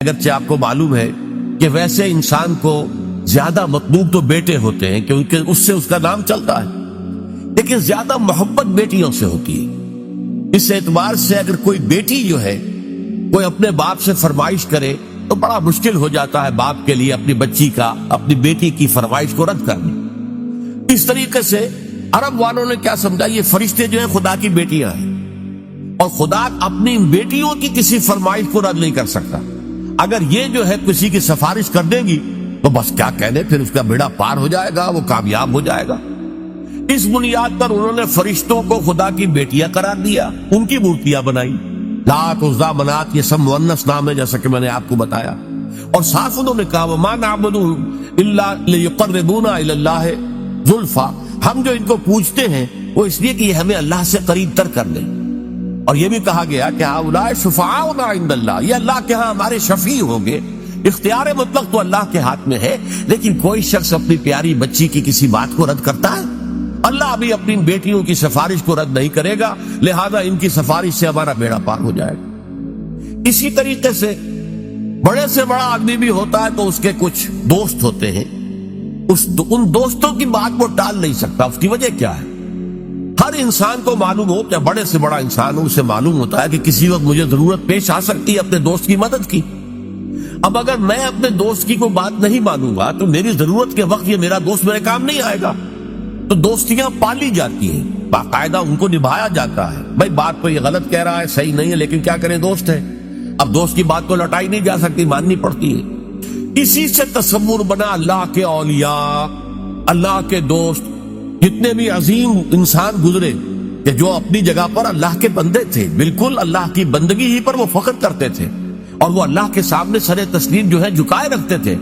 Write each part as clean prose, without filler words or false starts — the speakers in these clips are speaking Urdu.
اگرچہ آپ کو معلوم ہے کہ ویسے انسان کو زیادہ مطلوب تو بیٹے ہوتے ہیں کیونکہ اس سے اس کا نام چلتا ہے، لیکن زیادہ محبت بیٹیوں سے ہوتی ہے۔ اس اعتبار سے اگر کوئی بیٹی جو ہے کوئی اپنے باپ سے فرمائش کرے تو بڑا مشکل ہو جاتا ہے باپ کے لیے اپنی بچی کا، اپنی بیٹی کی فرمائش کو رد کرنا۔ اس طریقے سے عرب والوں نے کیا سمجھا، یہ فرشتے جو ہیں خدا کی بیٹیاں ہیں، اور خدا اپنی بیٹیوں کی کسی فرمائش کو رد نہیں کر سکتا۔ اگر یہ جو ہے کسی کی سفارش کر دے گی تو بس کیا کہنے، پھر اس کا بیڑا پار ہو جائے گا، وہ کامیاب ہو جائے گا۔ اس بنیاد پر انہوں نے فرشتوں کو خدا کی بیٹیاں قرار دیا، ان کی مورتیاں بنائی۔ لات، عزیٰ، منات یہ سب مؤنث نام ہے جیسا کہ میں نے آپ کو بتایا، اور صاف انہوں نے کہا وَمَا نَعْبُدُهُمْ إِلَّا لِيُقَرِّبُونَا إِلَى اللَّهِ زُلْفَىٰ، ہم جو ان کو پوجتے ہیں وہ اس لیے کہ یہ ہمیں اللہ سے قریب تر کر دیں۔ اور یہ بھی کہا گیا کہ هؤلاء شفعاؤنا عند اللہ، یہ اللہ کے ہاں ہمارے شفیع ہوں گے۔ اختیار مطلق تو اللہ کے ہاتھ میں ہے، لیکن کوئی شخص اپنی پیاری بچی کی کسی بات کو رد کرتا ہے؟ اللہ بھی اپنی بیٹیوں کی سفارش کو رد نہیں کرے گا، لہذا ان کی سفارش سے ہمارا بیڑا پار ہو جائے گا۔ اسی طریقے سے بڑے سے بڑا آدمی بھی ہوتا ہے تو اس کے کچھ دوست ہوتے ہیں، ان دوستوں کی بات وہ ٹال نہیں سکتا۔ اس کی وجہ کیا ہے؟ ہر انسان کو معلوم ہو، چاہے بڑے سے بڑا انسان ہو، اسے معلوم ہوتا ہے کہ کسی وقت مجھے ضرورت پیش آ سکتی ہے اپنے دوست کی مدد کی۔ اب اگر میں اپنے دوست کی کوئی بات نہیں مانوں گا تو میری ضرورت کے وقت یہ میرا دوست میرے کام نہیں آئے گا۔ تو دوستیاں پالی جاتی ہیں، باقاعدہ ان کو نبھایا جاتا ہے۔ بھائی بات تو یہ غلط کہہ رہا ہے، صحیح نہیں ہے، لیکن کیا کریں، دوست ہے۔ اب دوست کی بات تو لٹائی نہیں جا سکتی، ماننی پڑتی ہے۔ اسی سے تصور بنا اللہ کے اولیاء، اللہ کے دوست، جتنے بھی عظیم انسان گزرے کہ جو اپنی جگہ پر اللہ کے بندے تھے، بالکل اللہ کی بندگی ہی پر وہ فخر کرتے تھے، اور وہ اللہ کے سامنے سر تسلیم جو ہے جھکائے رکھتے تھے،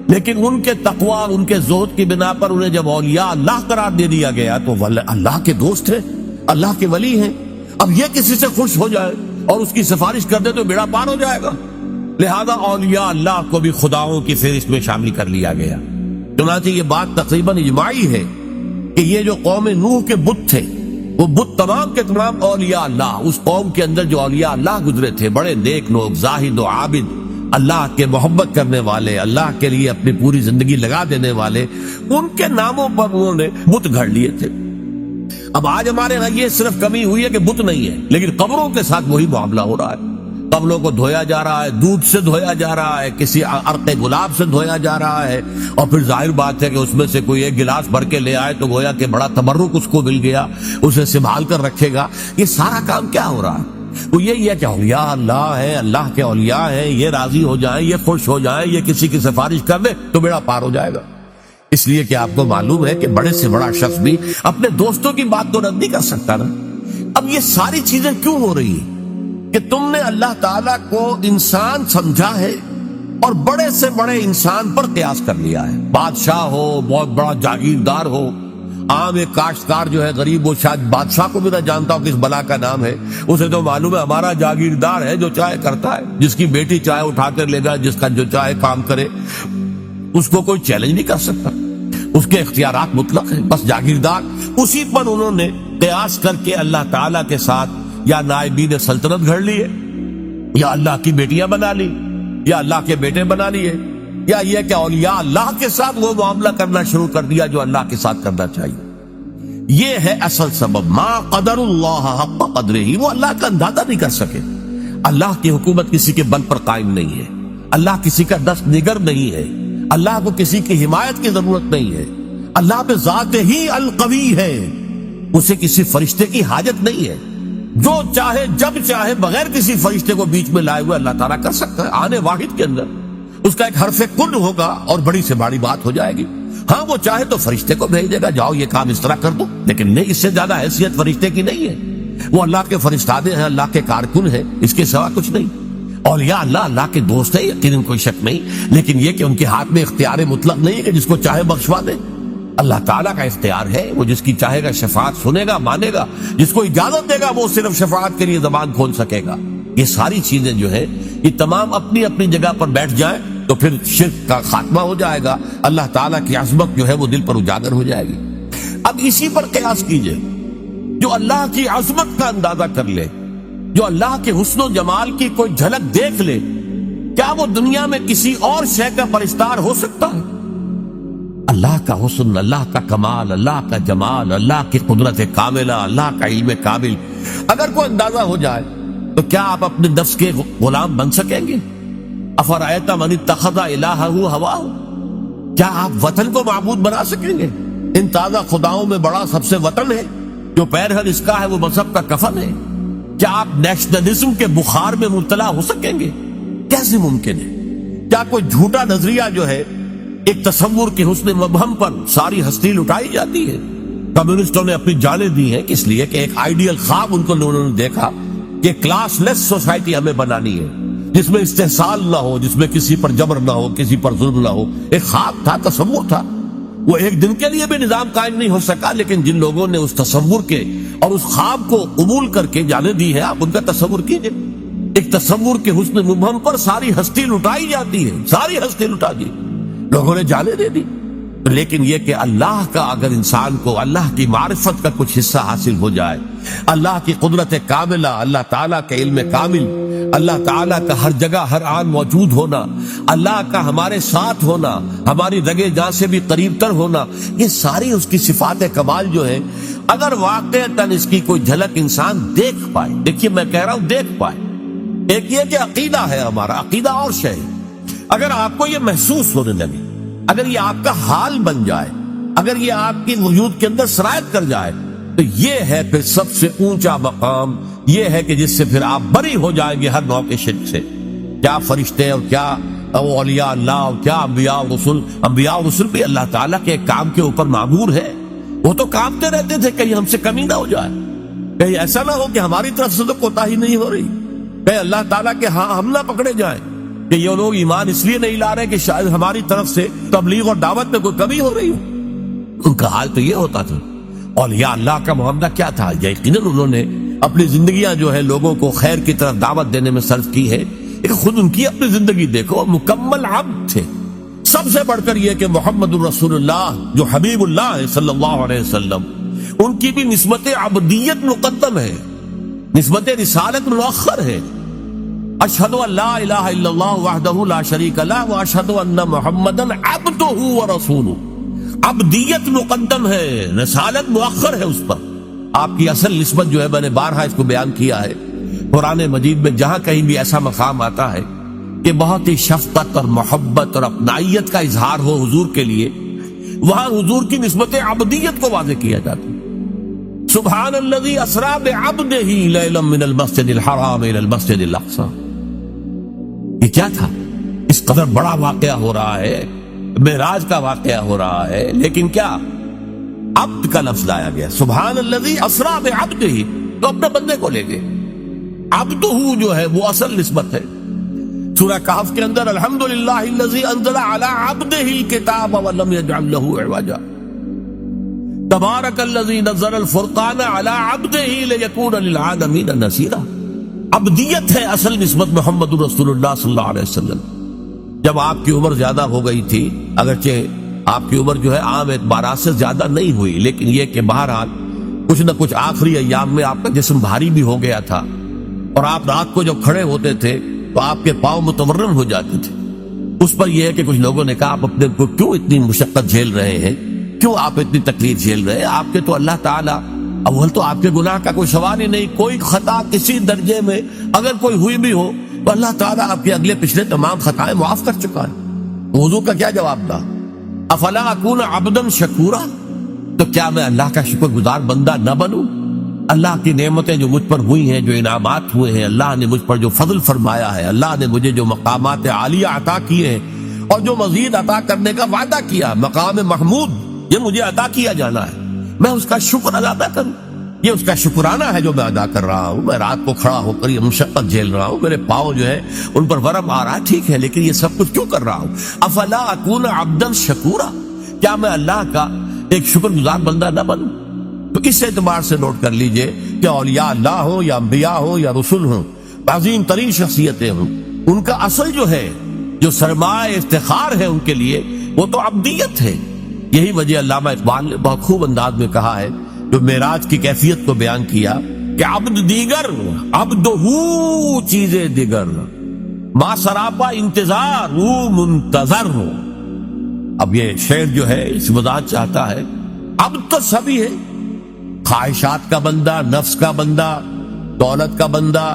لیکن ان کے تقوی اور ان کے زہد کی بنا پر انہیں جب اولیاء اللہ قرار دے دیا گیا تو اللہ کے دوست ہیں، اللہ کے ولی ہیں۔ اب یہ کسی سے خوش ہو جائے اور اس کی سفارش کر دے تو بیڑا پار ہو جائے گا، لہذا اولیاء اللہ کو بھی خداؤں کی فہرست میں شامل کر لیا گیا۔ چنانچہ یہ بات تقریباً اجماعی ہے کہ یہ جو قوم نوح کے بت تھے، وہ بت تمام کے تمام اولیاء اللہ، اس قوم کے اندر جو اولیاء اللہ گزرے تھے، بڑے نیک لوگ، زاہد و عابد، اللہ کے محبت کرنے والے، اللہ کے لیے اپنی پوری زندگی لگا دینے والے، ان کے ناموں پر انہوں نے بت گھڑ لیے تھے۔ اب آج ہمارے یہاں یہ صرف کمی ہوئی ہے کہ بت نہیں ہے، لیکن قبروں کے ساتھ وہی معاملہ ہو رہا ہے۔ قبروں کو دھویا جا رہا ہے، دودھ سے دھویا جا رہا ہے، کسی عرق گلاب سے دھویا جا رہا ہے، اور پھر ظاہر بات ہے کہ اس میں سے کوئی ایک گلاس بھر کے لے آئے تو گویا کہ بڑا تبرک اس کو مل گیا، اسے سنبھال کر رکھے گا۔ یہ سارا کام کیا ہو رہا ہے؟ وہ یہی ہے کہ اولیاء اللہ ہے، اللہ کے اولیاء ہیں، یہ راضی ہو جائیں، یہ خوش ہو جائیں، یہ کسی کی سفارش کر دے تو بیڑا پار ہو جائے گا۔ اس لیے کہ آپ کو معلوم ہے کہ بڑے سے بڑا شخص بھی اپنے دوستوں کی بات تو رد نہیں کر سکتا نا۔ اب یہ ساری چیزیں کیوں ہو رہی ہیں کہ تم نے اللہ تعالیٰ کو انسان سمجھا ہے اور بڑے سے بڑے انسان پر قیاس کر لیا ہے۔ بادشاہ ہو، بہت بڑا جاگیردار ہو، عام ایک کاشتکار جو ہے غریب، وہ شاید بادشاہ کو بھی نہ جانتا ہو کس بلا کا نام ہے، اسے تو معلوم ہے ہمارا جاگیردار ہے جو چاہے کرتا ہے، جس کی بیٹی چاہے اٹھا کر لے گا، جس کا جو چاہے کام کرے، اس کو کوئی چیلنج نہیں کر سکتا، اس کے اختیارات مطلق ہیں، بس جاگیردار۔ اسی پر انہوں نے قیاس کر کے اللہ تعالیٰ کے ساتھ یا نائبین سلطنت گھڑ لیے، یا اللہ کی بیٹیاں بنا لی، یا اللہ کے بیٹے بنا لیے، یا یہ کہ اولیاء اللہ کے ساتھ وہ معاملہ کرنا شروع کر دیا جو اللہ کے ساتھ کرنا چاہیے۔ یہ ہے اصل سبب، ما قدر اللہ حق قدرہ، وہ اللہ کا اندازہ نہیں کر سکے۔ اللہ کی حکومت کسی کے بل پر قائم نہیں ہے، اللہ کسی کا دست نگر نہیں ہے، اللہ کو کسی کی حمایت کی ضرورت نہیں ہے، اللہ پہ ذات ہی القوی ہے، اسے کسی فرشتے کی حاجت نہیں ہے، جو چاہے جب چاہے بغیر کسی فرشتے کو بیچ میں لائے ہوئے اللہ تعالیٰ کر سکتا ہے۔ آنے واحد کے اندر اس کا ایک حرف کن ہوگا اور بڑی سے بڑی بات ہو جائے گی۔ ہاں وہ چاہے تو فرشتے کو بھیج دے گا، جاؤ یہ کام اس طرح کر دو، لیکن نہیں، اس سے زیادہ حیثیت فرشتے کی نہیں ہے۔ وہ اللہ کے فرشتادے ہیں، اللہ کے کارکن ہیں، اس کے سوا کچھ نہیں۔ اولیاء اللہ کے دوست ہے، یقیناً کوئی شک نہیں، لیکن یہ کہ ان کے ہاتھ میں اختیار مطلق نہیں ہے کہ جس کو چاہے بخشوا دے۔ اللہ تعالیٰ کا اختیار ہے، وہ جس کی چاہے گا شفاعت سنے گا، مانے گا، جس کو اجازت دے گا وہ صرف شفاعت کے لیے زبان کھول سکے گا۔ یہ ساری چیزیں جو ہے یہ تمام اپنی اپنی جگہ پر بیٹھ جائیں تو پھر شرک کا خاتمہ ہو جائے گا، اللہ تعالیٰ کی عظمت جو ہے وہ دل پر اجاگر ہو جائے گی۔ اب اسی پر قیاس کیجئے، جو اللہ کی عظمت کا اندازہ کر لے، جو اللہ کے حسن و جمال کی کوئی جھلک دیکھ لے، کیا وہ دنیا میں کسی اور شے کا پرستار ہو سکتا ہے؟ اللہ کا حسن، اللہ کا کمال، اللہ کا جمال، اللہ کی قدرت کاملہ، اللہ کا علم کامل اگر کوئی اندازہ ہو جائے تو کیا آپ اپنے نفس کے غلام بن سکیں گے؟ افرأیت من اتخذ الہہ ہواہ، کیا آپ وطن کو معبود بنا سکیں گے؟ ان تازہ خداؤں میں بڑا سب سے وطن ہے، جو پیر ہر اس کا ہے وہ مذہب کا کفن ہے۔ کیا آپ نیشنلزم کے بخار میں مبتلا ہو سکیں گے؟ کیسے ممکن ہے؟ کیا کوئی جھوٹا نظریہ جو ہے ایک تصور کے حسن مبہم پر ساری ہستی لٹائی جاتی ہے؟ کمیونسٹوں نے اپنی جانیں دی ہیں کس لیے کہ ایک آئیڈیل خواب ان کو انہوں نے دیکھا کہ کلاس لیس سوسائٹی ہمیں بنانی ہے، جس میں استحصال نہ ہو، جس میں کسی پر جبر نہ ہو، کسی پر ظلم نہ ہو۔ ایک خواب تھا، تصور تھا، وہ ایک دن کے لیے بھی نظام قائم نہیں ہو سکا، لیکن جن لوگوں نے اس تصور کے اور اس خواب کو قبول کر کے جانے دی ہے، آپ ان کا تصور کیجئے۔ ایک تصور کے حسن مبہم پر ساری ہستی لٹائی جاتی ہے، ساری ہستی لٹا دی، لوگوں نے جانے دے دی۔ لیکن یہ کہ اللہ کا اگر انسان کو اللہ کی معرفت کا کچھ حصہ حاصل ہو جائے، اللہ کی قدرت کاملہ، اللہ تعالیٰ کا علم کامل، اللہ تعالیٰ کا ہر جگہ ہر آن موجود ہونا، اللہ کا ہمارے ساتھ ہونا، ہماری رگے جاں سے بھی قریب تر ہونا، یہ ساری اس کی صفات کمال جو ہے، اگر واقعتاً اس کی کوئی جھلک انسان دیکھ پائے، دیکھیے میں کہہ رہا ہوں دیکھ پائے، ایک یہ کہ عقیدہ ہے ہمارا، عقیدہ اور شے ہے، اگر آپ کو یہ محسوس ہونے لگے، اگر یہ آپ کا حال بن جائے، اگر یہ آپ کی وجود کے اندر سرایت کر جائے، تو یہ ہے پھر سب سے اونچا مقام، یہ ہے کہ جس سے پھر آپ بری ہو جائیں گے ہر نوع کے شرک سے۔ کیا فرشتے اور کیا اولیاء اللہ اور کیا انبیاء اور رسل بھی اللہ تعالیٰ کے کام کے اوپر معمور ہے؟ وہ تو کامتے رہتے تھے کہیں ہم سے کمی نہ ہو جائے، کہیں ایسا نہ ہو کہ ہماری طرف سے تو کوتاہی نہیں ہو رہی، کہیں اللہ تعالیٰ کے ہاں ہم نہ پکڑے جائیں کہ یہ لوگ ایمان اس لیے نہیں لا رہے کہ شاید ہماری طرف سے تبلیغ اور دعوت میں کوئی کمی ہو رہی ہو۔ ان کا حال تو یہ ہوتا تھا۔ اولیاء اللہ کا معاملہ کیا تھا؟ یقیناً انہوں نے اپنی زندگیاں جو ہے لوگوں کو خیر کی طرف دعوت دینے میں صرف کی ہے، لیکن خود ان کی اپنی زندگی دیکھو، مکمل عبد تھے۔ سب سے بڑھ کر یہ کہ محمد الرسول اللہ جو حبیب اللہ ہے صلی اللہ علیہ وسلم، ان کی بھی نسبت عبدیت مقدم ہے، نسبت رسالت مؤخر ہے۔ اشہد ان لا الہ الا اللہ وحدہ لا شریک لہ واشہد ان محمدا عبدہ ورسولہ، عبدیت مقدم ہے، رسالت مؤخر ہے اس پر۔ آپ کی اصل نسبت جو ہے، میں نے بارہا اس کو بیان کیا ہے، قرآن مجید میں جہاں کہیں بھی ایسا مقام آتا ہے کہ بہت ہی شفقت اور محبت اور اپنائیت کا اظہار ہو حضور کے لیے، وہاں حضور کی نسبت عبدیت کو واضح کیا جاتا ہے۔ سبحان الذی اسری بعبدہ لیلا من المسجد الحرام الی المسجد الاقصی۔ یہ کیا تھا؟ اس قدر بڑا واقعہ ہو رہا ہے، معراج کا واقعہ ہو رہا ہے، لیکن کیا عبد کا لفظ لایا گیا، سبحان الذی اسری بعبدہ، تو اپنے بندے کو لے گئے۔ عبدہ جو ہے وہ اصل نسبت ہے۔ سورہ کہف کے اندر الحمدللہ الذی انزل علی عبدہ الکتاب ولم یجعل لہ عوجا، تبارک الذی نزل الفرقان علی عبدہ لیکون للعالمین نذیرا۔ عبدیت ہے اصل نسبت محمد رسول اللہ صلی اللہ علیہ وسلم۔ جب آپ کی عمر زیادہ ہو گئی تھی، اگرچہ آپ کی عمر جو ہے عام اعتبارات سے زیادہ نہیں ہوئی، لیکن یہ کہ بہرحال کچھ نہ کچھ آخری ایام میں آپ کا جسم بھاری بھی ہو گیا تھا، اور آپ رات کو جب کھڑے ہوتے تھے تو آپ کے پاؤں متورم ہو جاتے تھے۔ اس پر یہ ہے کہ کچھ لوگوں نے کہا آپ اپنے کو کیوں اتنی مشقت جھیل رہے ہیں، کیوں آپ اتنی تکلیف جھیل رہے ہیں؟ آپ کے تو اللہ تعالیٰ اول تو آپ کے گناہ کا کوئی سوال ہی نہیں، کوئی خطا کسی درجے میں اگر کوئی ہوئی بھی ہو تو اللہ تعالیٰ آپ کے اگلے پچھلے تمام خطائیں معاف کر چکا ہے۔ حضور کا کیا جواب تھا؟ افلا اکون عبدا شکورا، تو کیا میں اللہ کا شکر گزار بندہ نہ بنوں؟ اللہ کی نعمتیں جو مجھ پر ہوئی ہیں، جو انعامات ہوئے ہیں، اللہ نے مجھ پر جو فضل فرمایا ہے، اللہ نے مجھے جو مقامات عالیہ عطا کیے ہیں اور جو مزید عطا کرنے کا وعدہ کیا، مقام محمود، یہ مجھے عطا کیا جانا ہے، میں اس کا شکر ادا کروں۔ یہ اس کا شکرانہ ہے جو میں ادا کر رہا ہوں۔ میں رات کو کھڑا ہو کر یہ مشقت جھیل رہا ہوں، میرے پاؤں جو ہے ان پر ورم آ رہا ہے، ٹھیک ہے، لیکن یہ سب کچھ کیوں کر رہا ہوں؟ افلا اکون عبدا شکورا، کیا میں اللہ کا ایک شکر گزار بندہ نہ بنوں؟ تو اس اعتبار سے نوٹ کر لیجئے کہ اولیاء اللہ ہو یا انبیاء ہو یا رسول ہوں، عظیم ترین شخصیتیں ہوں، ان کا اصل جو ہے، جو سرمایہ افتخار ہے ان کے لیے، وہ تو عبدیت ہے۔ یہی وجہ علامہ اقبال نے بہت خوب انداز میں کہا ہے، جو معراج کی کیفیت کو بیان کیا کہ عبد دیگر عبدہو چیزیں دیگر، ما سراپا انتظار وہ منتظر ہو. اب یہ شعر جو ہے اس وضاحت چاہتا ہے اب تو سبھی ہے، خواہشات کا بندہ، نفس کا بندہ، دولت کا بندہ،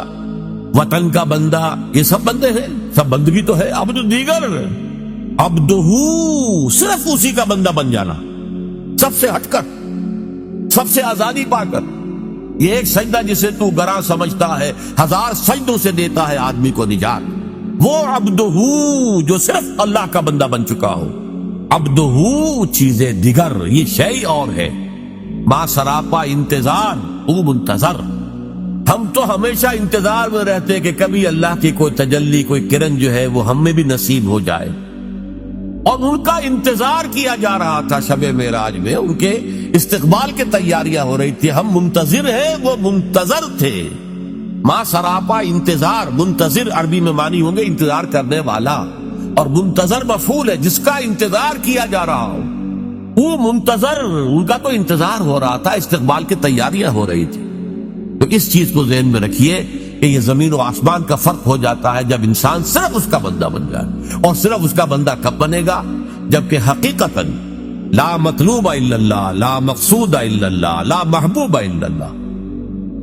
وطن کا بندہ، یہ سب بندے ہیں، سب بندگی تو ہے. اب تو دیگر عبدہو، صرف اسی کا بندہ بن جانا، سب سے ہٹ کر، سب سے آزادی پا کر. یہ ایک سجدہ جسے تو گراں سمجھتا ہے 1000 سجدوں سے دیتا ہے آدمی کو نجات. وہ عبدہو جو صرف اللہ کا بندہ بن چکا ہو. عبدہو چیزیں دیگر، یہ شیء اور ہے. ما سراپا انتظار او منتظر. ہم تو ہمیشہ انتظار میں رہتے کہ کبھی اللہ کی کوئی تجلی، کوئی کرن جو ہے وہ ہم میں بھی نصیب ہو جائے. اور ان کا انتظار کیا جا رہا تھا شب معراج میں، ان کے استقبال کی تیاریاں ہو رہی تھی. ہم منتظر ہیں، وہ منتظر تھے. ما سراپا انتظار، منتظر عربی میں معنی ہوں گے انتظار کرنے والا، اور منتظر مفعول ہے جس کا انتظار کیا جا رہا ہو. وہ منتظر، ان کا تو انتظار ہو رہا تھا، استقبال کی تیاریاں ہو رہی تھی. تو اس چیز کو ذہن میں رکھیے کہ یہ زمین و آسمان کا فرق ہو جاتا ہے جب انسان صرف اس کا بندہ بن جائے. اور صرف اس کا بندہ کب بنے گا؟ جبکہ حقیقتاً لا مطلوب الا اللہ، لا مقصود الا اللہ، لا محبوب الا اللہ.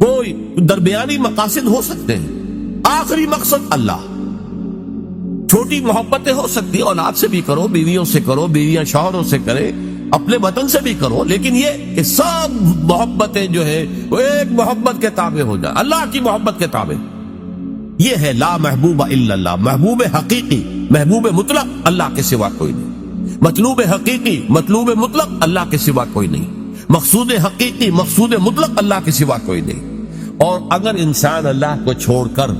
کوئی درمیانی مقاصد ہو سکتے ہیں، آخری مقصد اللہ. چھوٹی محبتیں ہو سکتی، اولاد سے بھی کرو، بیویوں سے کرو، بیویاں شوہروں سے کرے، اپنے وطن سے بھی کرو، لیکن یہ کہ سب محبتیں جو ہے وہ ایک محبت کے تابع ہو جائیں، اللہ کی محبت کے تابع. یہ ہے لا محبوب الا اللہ. محبوب حقیقی، محبوب مطلق اللہ کے سوا کوئی نہیں. مطلوب حقیقی، مطلوب مطلق اللہ کے سوا کوئی نہیں. مقصود حقیقی، مقصود مطلق اللہ کے سوا کوئی نہیں. اور اگر انسان اللہ کو چھوڑ کر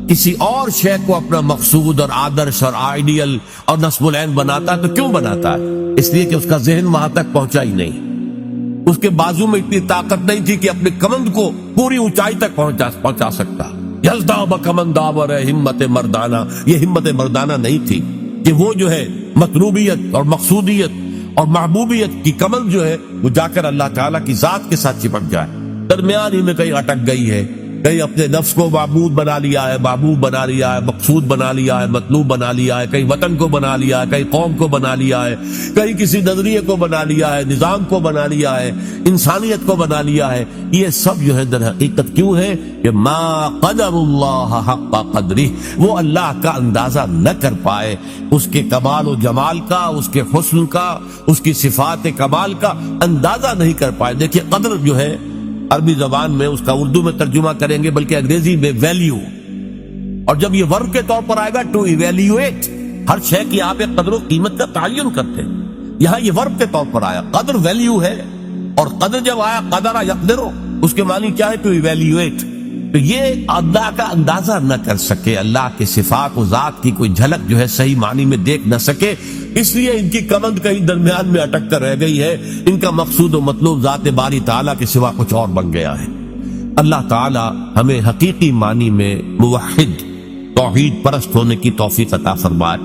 کسی اور شے کو اپنا مقصود اور آدرش اور آئیڈیل اور نصب العین بناتا ہے تو کیوں بناتا ہے؟ اس لیے کہ اس کا ذہن وہاں تک پہنچا ہی نہیں. اس کے بازو میں اتنی طاقت نہیں تھی کہ اپنے کمند کو پوری اونچائی تک پہنچا سکتا. یلدا بکمند آور ہمت مردانہ، یہ ہمت مردانہ نہیں تھی کہ وہ جو ہے مطلوبیت اور مقصودیت اور محبوبیت کی کمند جو ہے وہ جا کر اللہ تعالیٰ کی ذات کے ساتھ چپک جائے. درمیان ہی میں کہیں اٹک گئی ہے، کہیں اپنے نفس کو معبود بنا لیا ہے، محبوب بنا لیا ہے، مقصود بنا لیا ہے، مطلوب بنا لیا ہے، کہیں وطن کو بنا لیا ہے، کہیں قوم کو بنا لیا ہے، کہیں کسی نظریے کو بنا لیا ہے، نظام کو بنا لیا ہے، انسانیت کو بنا لیا ہے. یہ سب جو ہے در حقیقت کیوں ہے کہ ما قدر اللہ حق قدرہ، وہ اللہ کا اندازہ نہ کر پائے، اس کے کمال و جمال کا، اس کے حسن کا، اس کی صفات کمال کا اندازہ نہیں کر پائے. دیکھیے قدر جو ہے عربی زبان میں اس کا اردو میں ترجمہ کریں گے بلکہ انگریزی میں ویلیو، اور جب یہ ورب کے طور پر آئے گا ٹو ایویلیویٹ، ہر شے کی آپ ایک قدر و قیمت کا تعین کرتے ہیں. یہاں یہ ورب کے طور پر آیا، قدر ویلیو ہے، اور قدر جب آیا قدر یقدرو، اس کے معنی کیا ہے؟ To evaluate. تو یہ اللہ کا اندازہ نہ کر سکے، اللہ کے صفات و ذات کی کوئی جھلک جو ہے صحیح معنی میں دیکھ نہ سکے، اس لیے ان کی کمند کہیں درمیان میں اٹک کر رہ گئی ہے. ان کا مقصود و مطلوب ذات باری تعالیٰ کے سوا کچھ اور بن گیا ہے. اللہ تعالیٰ ہمیں حقیقی معنی میں موحد، توحید پرست ہونے کی توفیق عطا فرمائے.